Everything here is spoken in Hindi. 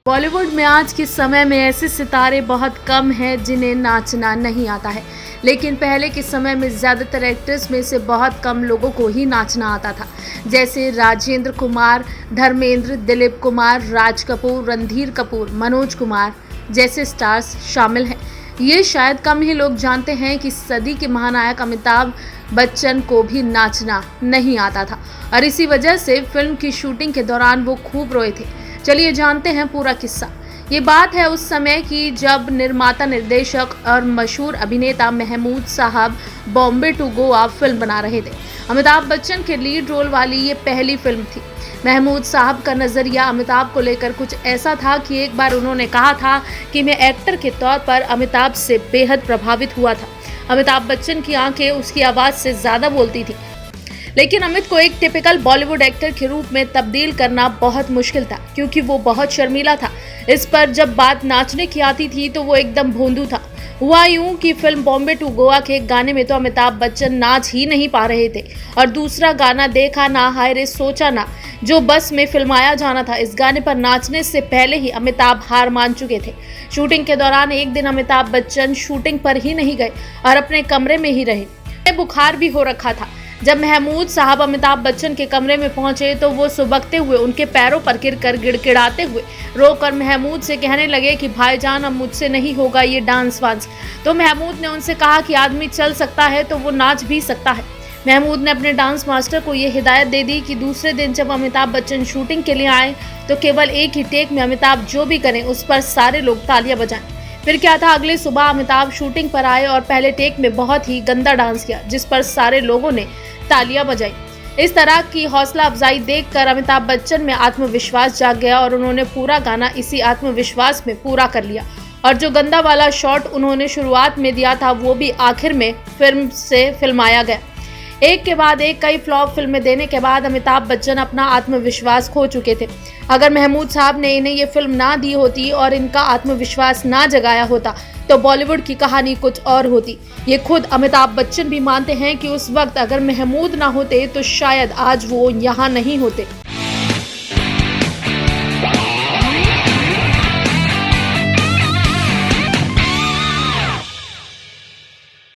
बॉलीवुड में आज के समय में ऐसे सितारे बहुत कम हैं जिन्हें नाचना नहीं आता है। लेकिन पहले के समय में ज़्यादातर एक्ट्रेस में से बहुत कम लोगों को ही नाचना आता था। जैसे राजेंद्र कुमार, धर्मेंद्र, दिलीप कुमार, राज कपूर, रणधीर कपूर, मनोज कुमार जैसे स्टार्स शामिल हैं। ये शायद कम ही लोग जानते हैं कि सदी के महानायक अमिताभ बच्चन को भी नाचना नहीं आता था और इसी वजह से फिल्म की शूटिंग के दौरान वो खूब रोए थे। चलिए जानते हैं पूरा किस्सा। ये बात है उस समय की जब निर्माता, निर्देशक और मशहूर अभिनेता महमूद साहब बॉम्बे टू गोवा फिल्म बना रहे थे। अमिताभ बच्चन के लीड रोल वाली ये पहली फिल्म थी। महमूद साहब का नज़रिया अमिताभ को लेकर कुछ ऐसा था कि एक बार उन्होंने कहा था कि मैं एक्टर के तौर पर अमिताभ से बेहद प्रभावित हुआ था। अमिताभ बच्चन की आंखें उसकी आवाज़ से ज़्यादा बोलती थी, लेकिन अमित को एक टिपिकल बॉलीवुड एक्टर के रूप में तब्दील करना बहुत मुश्किल था क्योंकि वो बहुत शर्मीला था। इस पर जब बात नाचने की आती थी तो वो एकदम भोंदू था। हुआ यूं कि फिल्म बॉम्बे टू गोवा के गाने में तो अमिताभ बच्चन नाच ही नहीं पा रहे थे और दूसरा गाना देखा ना हाय रे सोचा ना, जो बस में फिल्माया जाना था, इस गाने पर नाचने से पहले ही अमिताभ हार मान चुके थे। शूटिंग के दौरान एक दिन अमिताभ बच्चन शूटिंग पर ही नहीं गए और अपने कमरे में ही रहे। बुखार भी हो रखा था। जब महमूद साहब अमिताभ बच्चन के कमरे में पहुंचे तो वो सुबकते हुए उनके पैरों पर गिरकर गिड़गिड़ाते हुए रोकर महमूद से कहने लगे कि भाईजान अब मुझसे नहीं होगा ये डांस वांस। तो महमूद ने उनसे कहा कि आदमी चल सकता है तो वो नाच भी सकता है। महमूद ने अपने डांस मास्टर को ये हिदायत दे दी कि दूसरे दिन जब अमिताभ बच्चन शूटिंग के लिए आए तो केवल एक ही टेक में अमिताभ जो भी करें उस पर सारे लोग तालियां बजाएं। फिर क्या था, अगले सुबह अमिताभ शूटिंग पर आए और पहले टेक में बहुत ही गंदा डांस किया जिस पर सारे लोगों ने तालियां बजाई। इस तरह की हौसला अफजाई देखकर अमिताभ बच्चन में आत्मविश्वास जाग गया और उन्होंने पूरा गाना इसी आत्मविश्वास में पूरा कर लिया और जो गंदा वाला शॉट उन्होंने शुरुआत में दिया था वो भी आखिर में फिल्म से फिल्माया गया। एक के बाद एक कई फ्लॉप फिल्में देने के बाद अमिताभ बच्चन अपना आत्मविश्वास खो चुके थे। अगर महमूद साहब ने इन्हें ये फिल्म ना दी होती और इनका आत्मविश्वास ना जगाया होता तो बॉलीवुड की कहानी कुछ और होती। ये खुद अमिताभ बच्चन भी मानते हैं कि उस वक्त अगर महमूद ना होते तो शायद आज वो यहाँ नहीं होते।